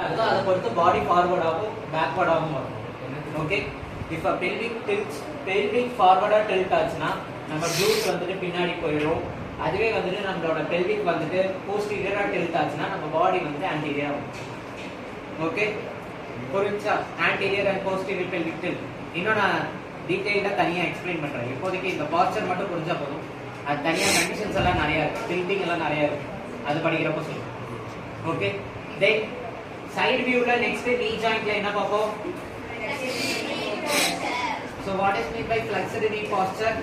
அதுதான் அதை பொறுத்து பாடி ஃபார்வர்ட் ஆகும் பேக்வர்ட் ஆகும் வரும். ஓகே, இப்போ பெல்விக் ஃபார்வர்டாக டில்ட் ஆச்சுன்னா நம்ம க்ளூஸ் வந்துட்டு பின்னாடி போயிடும். அதுவே வந்துட்டு நம்மளோட பெல்விக் வந்துட்டு போஸ்டீரியராக டில்ட் ஆச்சுன்னா நம்ம பாடி வந்து ஆன்டீரியர் ஆகும். ஓகே, புரிஞ்சா? Anterior and posterior pelvic tilt இன்னும் நான் டீட்டெயிலாக தனியாக எக்ஸ்பிளைன் பண்ணுறேன். இப்போதைக்கு இந்த பாஸ்டர் மட்டும் புரிஞ்சா போதும். அது தனியாக கண்டிஷன்ஸ் எல்லாம் நிறையா இருக்குது, டில்ட்டிங் எல்லாம் நிறையா இருக்குது, அது படிக்கிறப்போ சொல்லுவோம். ஓகே, தென் சைடு வியூவில் நெக்ஸ்ட் நீ ஜாயிண்ட்ல என்ன பார்ப்போம்? So what is meant by flexed knee posture?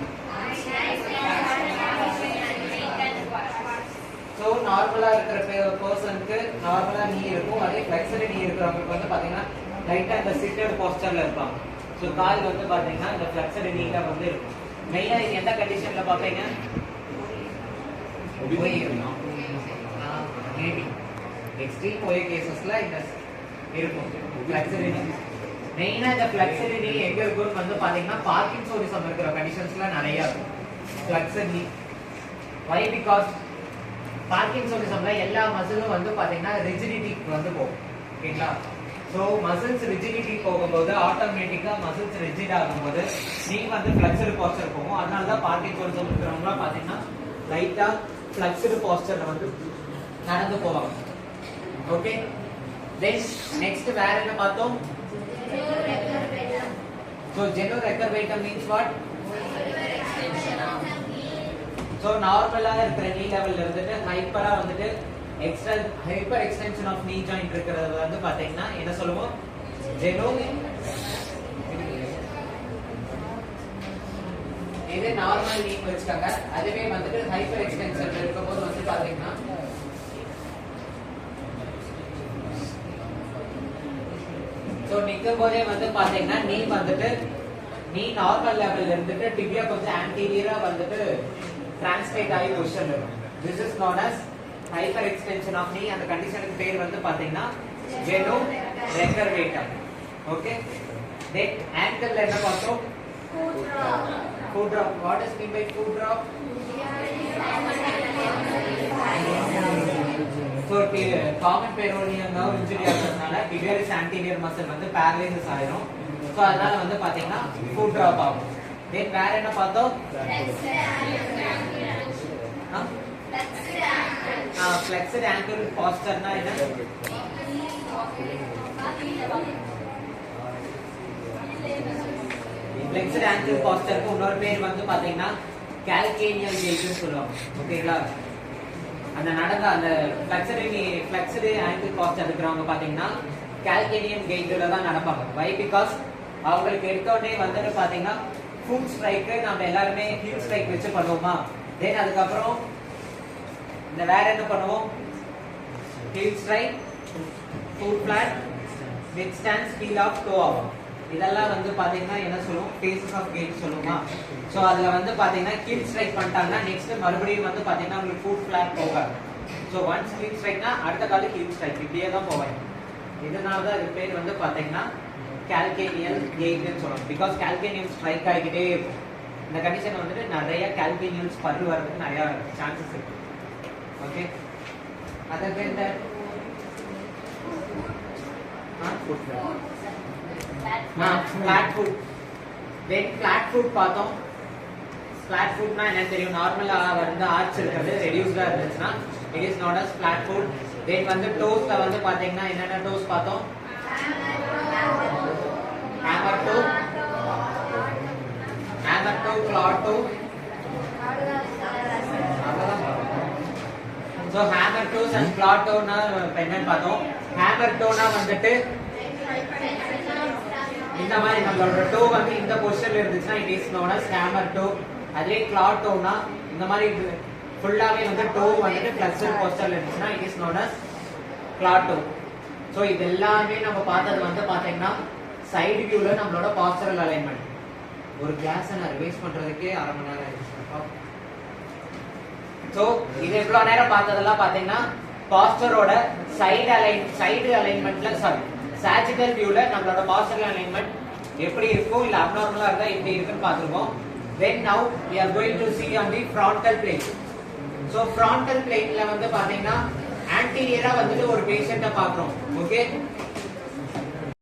So நார்மலா இருக்கிற பர்சனுக்கு நார்மலா knee இருக்கும். அதே flexed knee இருக்கிறவங்களுக்கு வந்து பாத்தீங்கன்னா லைட்டா இந்த seated postureல இருப்பாங்க. So கால் வந்து பாத்தீங்கன்னா இந்த flexed knee-ல வந்து இருக்கும். மெயினா இது எந்த கண்டிஷன்ல பாப்பீங்க? மேபி எக்ஸ்ட்ரீம் OA கேசஸ்ல இந்த இருக்கும் flexed knee. மெயினா இந்த flexed knee எங்க இருக்குன்னு வந்து பாத்தீங்கன்னா பார்க்கின்சோனிசம் இருக்கிற கண்டிஷன்ஸ்ல நிறைய இருக்கும் flexed knee. Why? Because பார்க்கின்சோனிசம்ல எல்லா மசிலும் வந்து பாத்தீங்கன்னா ரிஜிடிட்டிக்கு வந்து போகும். ஓகேங்களா? ஸோ மசில்ஸ் ரிஜிடிட்டி போகும்போது ஆட்டோமேட்டிக்கா மசில்ஸ் ரிஜிட் ஆகும்போது நீ வந்து ஃபிளெக்ஸ்டு போஸ்டர் போகும். அதனால தான் பார்க்கின்சோனிசம் இருக்கிறவங்களாம் பாத்தீங்கன்னா லைட்டா ஃபிளெக்ஸ்டு போஸ்டர்ல வந்து நடந்து போவாங்க. ஓகே, தென் நெக்ஸ்ட் வேற என்ன பார்த்தோம்? So genu recurvatum means what? So நார்மலா இருக்கிற knee லெவல்ல இருந்துட்டு ஹைப்பரா வந்துட்டு hyper extension of knee joint இருக்கிறது வந்து பாத்தீங்கன்னா என்ன சொல்லுவோம்? genu. இது நார்மல் knee வச்சுக்காங்க. அதுவே வந்துட்டு ஹைப்பர் எக்ஸ்டென்ஷன் இருக்கும்போது வந்து பாத்தீங்கன்னா சோ நிக்கும் போதே வந்து பாத்தீங்கன்னா நீ நார்மல் லெவல்ல இருந்துட்டு டிபியா கொஞ்சம் ஆன்டீரியரா வந்துட்டு டிரான்ஸ்லேட் ஆகி பொசிஷன்ல இருக்கும். This is known as hyper extension of knee. அந்த கண்டிஷனுக்கு பேர் வந்து பாத்தீங்கன்னா genu recurvatum. ஓகே, தென் ankle என்ன பார்த்தோம்? foot drop. What is mean by foot drop? So common peroneal nerve injury ஆகிறதுனால tibialis anterior muscle வந்து paralysis ஆயிரும். சோ அதனால வந்து பாத்தீங்கன்னா foot drop ஆகும். தென் வேற என்ன பார்த்தோம்? flexed ankle posture-னா என்ன? flexed ankle posture-க்கு இன்னொரு பேர் வந்து பாத்தீங்கன்னா calcaneal gait னு சொல்லுவாங்க. ஓகேங்களா? அந்த நடந்த அந்த flexed ankle posture இருக்கிறவங்க பாத்தீங்கன்னா calcaneal gait-ல தான் நடப்பாங்க. Why? Because அவங்களுக்கு எடுத்தோடனே வந்துட்டு பாத்தீங்கன்னா ஃபுட் ஸ்ட்ரைக் நம்ம எல்லாருமே ஹில் ஸ்ட்ரைக் வச்சு பண்ணுவோமா? தென் அதுக்கப்புறம் இந்த வேற என்ன பண்ணுவோம்? Heel strike, foot flat, mid stance, heel off, toe off. இதெல்லாம் வந்து பாத்தீங்கன்னா என்ன சொல்லுவோம்? ஃபேசஸ் ஆஃப் கெயிட் சொல்லுவோமா? சோ அதுல வந்து பாத்தீங்கன்னா ஹில் ஸ்ட்ரைக் பண்ணிட்டாங்கன்னா நெக்ஸ்ட் மறுபடியும் வந்து பாத்தீங்கன்னா உங்களுக்கு ஃபுட் ஃபிளாட் போகாது. சோ ஒன்ஸ் ஹில் ஸ்ட்ரைக்னா அடுத்த கால ஹில் ஸ்ட்ரைக் இப்படியே தான் போவாங்க. இதனால தான் இது பேர் வந்து பாத்தீங்கன்னா calcaneal gait னு சொல்றோம். because calcaneal strike ஆகிட்டே இருக்கும். இந்த கண்டிஷன் வந்துட்டு நிறைய calcaneals பரு வரதுக்கு நிறைய சான்சஸ் இருக்கு. Okay, other than that flat foot. then flat foot பார்த்தோம். flat footனா என்ன தெரியும்? நார்மலா வந்து ஆர்ச் இருக்கிறது ரெடியூஸ்டா இருந்துச்சுன்னா it is known as flat foot. then வந்து toesல வந்து பாத்தீங்கன்னா என்னென்ன toes பார்த்தோம்? hammer toe, claw toe. so hammer toes and claw toe னா என்னன்னு பார்த்தோம். hammer toe னா வந்துட்டு இந்த மாதிரி நம்மளோட toe வந்து இந்த பொசிஷன்ல இருந்துச்சுன்னா it is known as hammer toe. அதே claw toe னா இந்த மாதிரி ஃபுல்லாவே வந்து toe வந்துட்டு flexor posture இருந்துச்சுன்னா it is known as claw toe. so இது எல்லாமே நம்ம பார்த்தது வந்து பாத்தீங்கன்னா சைடு வியூல நம்மளோட பாஸ்டரல் அலைன்மென்ட். ஒரு கிளாஸ் நான் ரிவைஸ் பண்றதுக்கே அரை மணி நேரம் ஆயிடுச்சு. சோ இது எவ்வளவு நேரம் பார்த்ததெல்லாம் பாத்தீங்கன்னா பாஸ்டரோட சைடு அலைன்மென்ட்ல சாஜிட்டல் வியூல நம்மளோட பாஸ்டரல் அலைன்மென்ட் எப்படி இருக்கும் இல்ல அப்நார்மலா இருந்தா எப்படி இருக்குன்னு பாத்துருக்கோம். then now we are going to see on the frontal plane. so frontal planeல வந்து பாத்தீங்கன்னா ஆன்டீரியரா வந்துட்டு ஒரு பேஷண்ட்டை பார்க்குறோம். ஓகே,